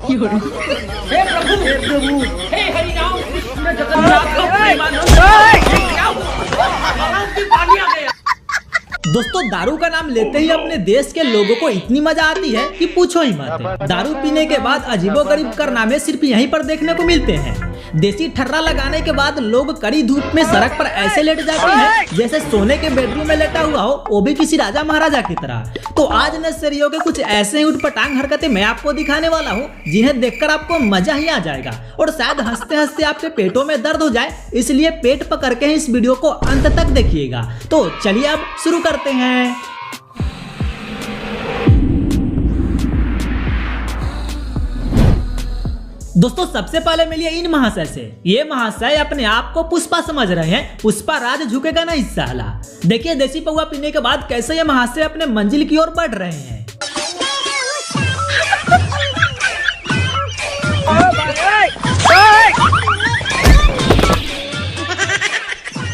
हे प्रभु, हे प्रभु, हे हरि राम कृष्ण जगन्नाथ प्रेमानंद। क्या हुआ? आराम की पानी आ गया। दोस्तों, दारू का नाम लेते ही अपने देश के लोगों को इतनी मजा आती है कि पूछो ही मत। दारू पीने के बाद अजीबोगरीब कारनामे सिर्फ यहीं पर देखने को मिलते हैं। देसी ठर्रा लगाने के बाद लोग कड़ी धूप में सड़क पर ऐसे लेट जाते हैं जैसे सोने के बेडरूम में लेटा हुआ हो, वो भी किसी राजा महाराजा की तरह। तो आज नशेड़ियों के कुछ ऐसे ही उठपटांग हरकतें मैं आपको दिखाने वाला हूँ जिन्हें देखकर आपको मजा ही आ जाएगा और शायद हंसते हंसते आपके पेटों में दर्द हो जाए। इसलिए पेट पकड़ के इस वीडियो को अंत तक देखिएगा। तो चलिए अब शुरू करते हैं। दोस्तों, सबसे पहले मिलिए इन महाशय से। ये महाशय अपने आप को पुष्पा समझ रहे हैं। पुष्पा राज झुकेगा नहीं साला। देखिए देसी पौवा पीने के बाद कैसे ये महाशय अपने मंजिल की ओर बढ़ रहे हैं।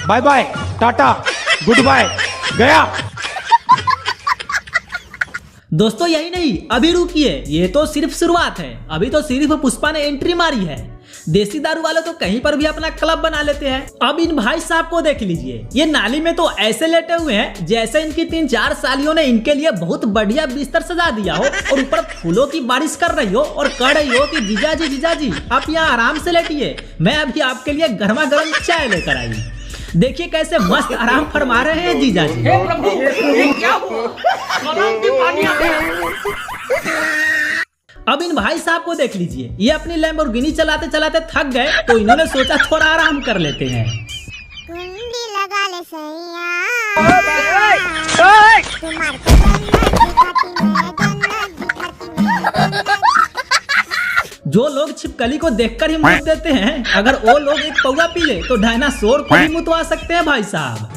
Bye bye, tata, goodbye, गया। दोस्तों यही नहीं, अभी रुकिए, ये तो सिर्फ शुरुआत है। अभी तो सिर्फ पुष्पा ने एंट्री मारी है। देसी दारू वाले तो कहीं पर भी अपना क्लब बना लेते हैं। अब इन भाई साहब को देख लीजिए, ये नाली में तो ऐसे लेटे हुए हैं जैसे इनकी 3-4 सालियों ने इनके लिए बहुत बढ़िया बिस्तर सजा दिया हो और ऊपर फूलों की बारिश कर रही हो और कह रही हो कि जीजाजी आप यहाँ आराम से लेटिए, मैं अभी आपके लिए गर्मा गर्म चाय लेकर आई। देखिए कैसे मस्त आराम फरमा रहे हैं जीजाजी। हे प्रभु, ये क्या हुआ? आराम की पानी आ गया। अब इन भाई साहब को देख लीजिए, ये अपनी लैम्बोर्गिनी चलाते चलाते थक गए तो इन्होंने सोचा थोड़ा आराम कर लेते हैं। कुंडी लगा ले सैया। जो लोग छिपकली को देखकर ही मुत देते हैं, अगर वो लोग एक पौवा पी ले तो डायनासोर को भी मुतवा सकते हैं भाई साहब।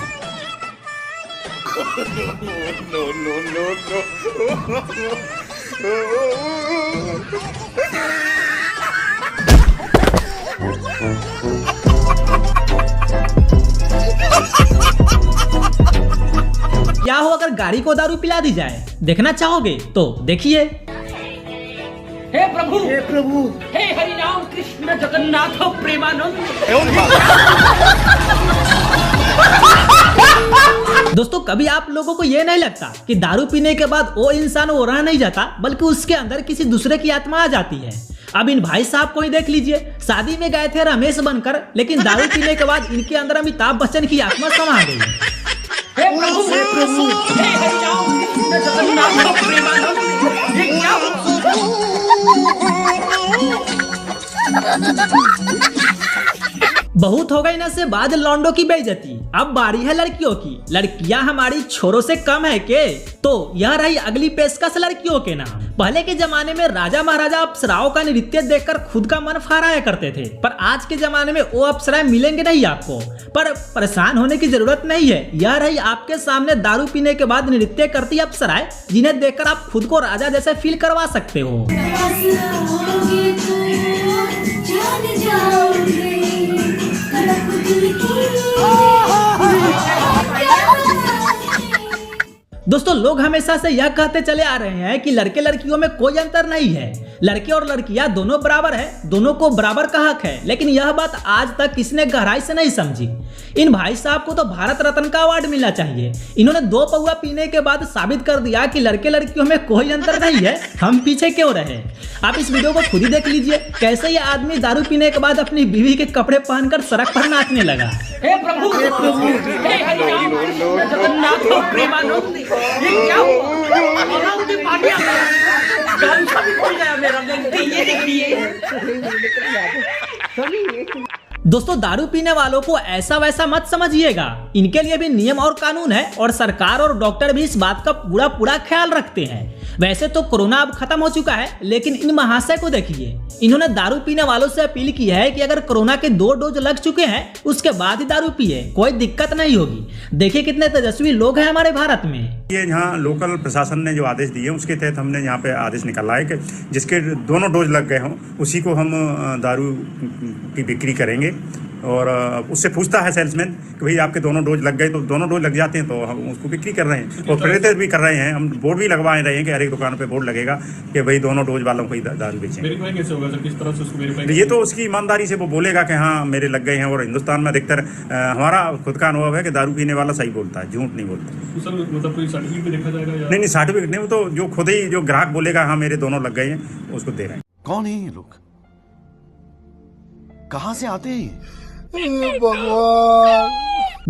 क्या हो अगर गाड़ी को दारू पिला दी जाए? देखना चाहोगे तो देखिए। हे प्रभु, हे प्रभु, हे हरि राम कृष्ण जगन्नाथ प्रेमानंद। दोस्तों, कभी आप लोगों को ये नहीं लगता कि दारू पीने के बाद वो इंसान वो रह नहीं जाता बल्कि उसके अंदर किसी दूसरे की आत्मा आ जाती है? अब इन भाई साहब को ही देख लीजिए, शादी में गए थे रमेश बनकर, लेकिन दारू पीने के बाद इनके अंदर अमिताभ बच्चन की आत्मा समा गई। हे प्रभु, हे प्रभु, हे हरि राम कृष्ण जगन्नाथ प्रेमानंद। ये क्या हुआ? बहुत हो गई ना से बाद लौंडों की बेइज्जती, अब बारी है लड़कियों की। लड़कियां हमारी छोरों से कम है के? तो यह रही अगली पेशकश लड़कियों के नाम। पहले के जमाने में राजा महाराजा अप्सराओं का नृत्य देखकर खुद का मन फहराया करते थे, पर आज के जमाने में वो अप्सराएं मिलेंगे नहीं आपको। पर परेशान होने की जरूरत नहीं है, यह रही आपके सामने दारू पीने के बाद नृत्य करती अप्सराएं जिन्हें देखकर आप खुद को राजा जैसे फील करवा सकते हो। दोस्तों, लोग हमेशा से यह कहते चले आ रहे हैं कि लड़के लड़कियों में कोई अंतर नहीं है, लड़के और लड़कियां दोनों बराबर है, दोनों को बराबर का हक है। लेकिन यह बात आज तक किसने गहराई से नहीं समझी। इन भाई साहब को तो भारत रत्न का अवार्ड मिलना चाहिए। इन्होंने 2 पौवा पीने के बाद साबित कर दिया कि लड़के लड़कियों में कोई अंतर नहीं है, हम पीछे क्यों रहे। आप इस वीडियो को खुद ही देख लीजिए, कैसे ये आदमी दारू पीने के बाद अपनी बीवी के कपड़े पहनकर सड़क पर नाचने लगा। हे प्रभु, हे प्रभु, हे हरि राम कृष्ण जगन्नाथ प्रेमानंद। ये क्या हुआ? आराम की पानी आ गया। गामछा भी खुल गया मेरा। ये देखिए। दोस्तों, दारू पीने वालों को ऐसा वैसा मत समझिएगा, इनके लिए भी नियम और कानून है और सरकार और डॉक्टर भी इस बात का पूरा ख्याल रखते हैं। वैसे तो कोरोना अब खत्म हो चुका है, लेकिन इन महाशय को देखिए, इन्होंने दारू पीने वालों से अपील की है कि अगर कोरोना के 2 डोज लग चुके हैं उसके बाद ही दारू पिए, कोई दिक्कत नहीं होगी। देखिए कितने तेजस्वी लोग हैं हमारे भारत में। ये यहाँ लोकल प्रशासन ने जो आदेश दिए उसके तहत हमने यहाँ पे आदेश निकाला है कि जिसके दोनों डोज लग गए हों उसी को हम दारू की बिक्री करेंगे। और उससे पूछता है सेल्समैन कि भाई आपके दोनों डोज लग गए, तो दोनों डोज लग जाते हैं तो हम उसको बिक्री कर रहे हैं और प्रेरित भी कर रहे हैं। हम बोर्ड भी लगवा रहे हैं कि हर एक दुकान पे बोर्ड लगेगा कि भाई दोनों डोज वालों को ही दारू बेचें। वेरीफाई कैसे होगा सर, किस तरह से उसको वेरीफाई? ये तो उसकी ईमानदारी से वो बोलेगा कि हाँ मेरे लग गए हैं। और हिंदुस्तान में अधिकतर हमारा खुद का अनुभव है कि दारू पीने वाला सही बोलता है, झूठ नहीं बोलता। तो सर मतलब कोई सर्टिफिकेट भी देखा जाएगा? नहीं सर्टिफिकेट नहीं, वो तो जो खुद ही जो ग्राहक बोलेगा हाँ मेरे दोनों लग गए हैं उसको दे रहे हैं। कौन है ये लोग, कहां से आते हैं?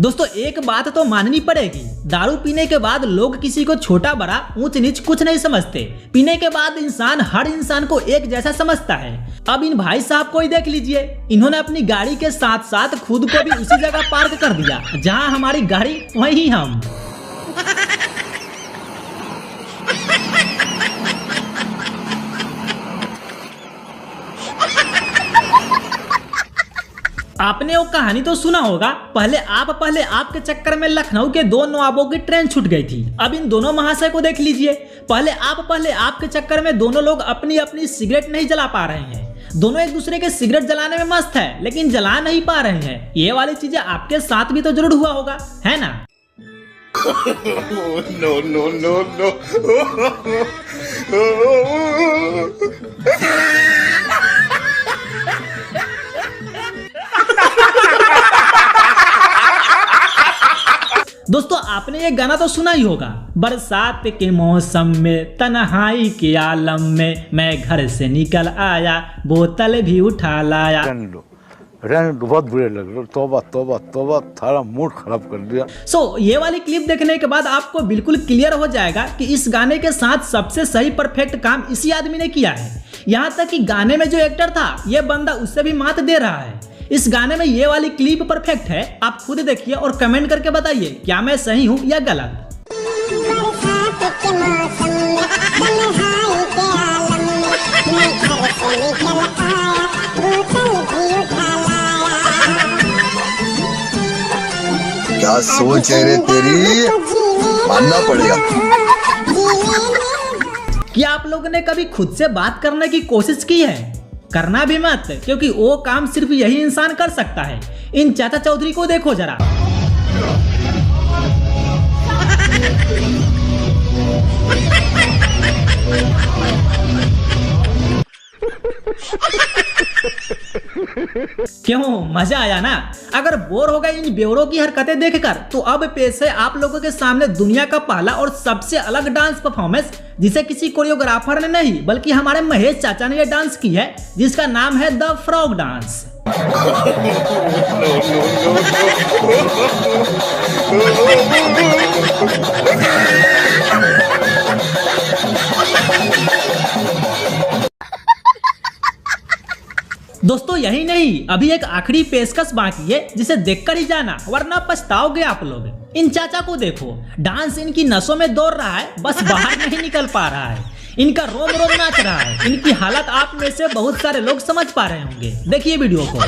दोस्तों एक बात तो माननी पड़ेगी, दारू पीने के बाद लोग किसी को छोटा बड़ा ऊंच नीच कुछ नहीं समझते। पीने के बाद इंसान हर इंसान को एक जैसा समझता है। अब इन भाई साहब को ही देख लीजिए, इन्होंने अपनी गाड़ी के साथ साथ खुद को भी उसी जगह पार्क कर दिया जहां हमारी गाड़ी वहीं हम। आपने वो कहानी तो सुना होगा, पहले आप के चक्कर में लखनऊ के दो नवाबों की ट्रेन छूट गई थी। अब इन दोनों महाशय को देख लीजिए, पहले आप के चक्कर में दोनों लोग अपनी अपनी सिगरेट नहीं जला पा रहे हैं। दोनों एक दूसरे के सिगरेट जलाने में मस्त है लेकिन जला नहीं पा रहे हैं। ये वाली चीजें आपके साथ भी तो जरूर हुआ होगा, है ना? No no no no. दोस्तों आपने ये गाना तो सुना ही होगा, बरसात के मौसम में तन्हाई के आलम में मैं घर से निकल आया बोतल भी उठा लाया। बहुत बुरे लग रहे, तौबा तौबा तौबा, थारा मूड खराब कर दिया। ये वाली क्लिप देखने के बाद आपको बिल्कुल क्लियर हो जाएगा कि इस गाने के साथ सबसे सही परफेक्ट काम इसी आदमी ने किया है। यहाँ तक कि गाने में जो एक्टर था ये बंदा उससे भी मात दे रहा है। इस गाने में ये वाली क्लिप परफेक्ट है, आप खुद देखिए और कमेंट करके बताइए क्या मैं सही हूँ या गलत। क्या सोच है रे तेरी, मानना पड़ेगा। क्या आप लोगों ने कभी खुद से बात करने की कोशिश की है? करना भी मत, क्योंकि वो काम सिर्फ यही इंसान कर सकता है। इन चाचा चौधरी को देखो जरा। क्यों मजा आया ना? अगर बोर हो गए इन बेवड़ों की हरकतें देखकर तो अब पेश है आप लोगों के सामने दुनिया का पहला और सबसे अलग डांस परफॉर्मेंस, जिसे किसी कोरियोग्राफर ने नहीं बल्कि हमारे महेश चाचा ने यह डांस की है, जिसका नाम है द फ्रॉग डांस। दोस्तों यही नहीं, अभी एक आखिरी पेशकश बाकी है जिसे देखकर ही जाना वरना पछताओगे आप लोग। इन चाचा को देखो, डांस इनकी नसों में दौड़ रहा है, बस बाहर नहीं निकल पा रहा है। इनका रोम रोम नाच रहा है। इनकी हालत आप में से बहुत सारे लोग समझ पा रहे होंगे, देखिए वीडियो को।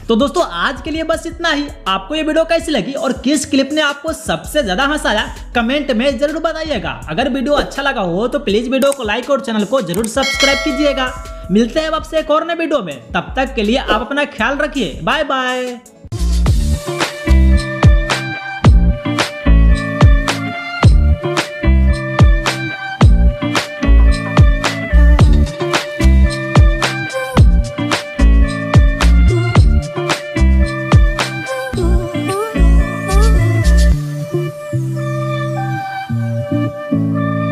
तो दोस्तों आज के लिए बस इतना ही। आपको ये वीडियो कैसी लगी और किस क्लिप ने आपको सबसे ज्यादा हंसाया कमेंट में जरूर बताइएगा। अगर वीडियो अच्छा लगा हो तो प्लीज वीडियो को लाइक और चैनल को जरूर सब्सक्राइब कीजिएगा। मिलते हैं आपसे एक और नए वीडियो में, तब तक के लिए आप अपना ख्याल रखिए। Bye bye.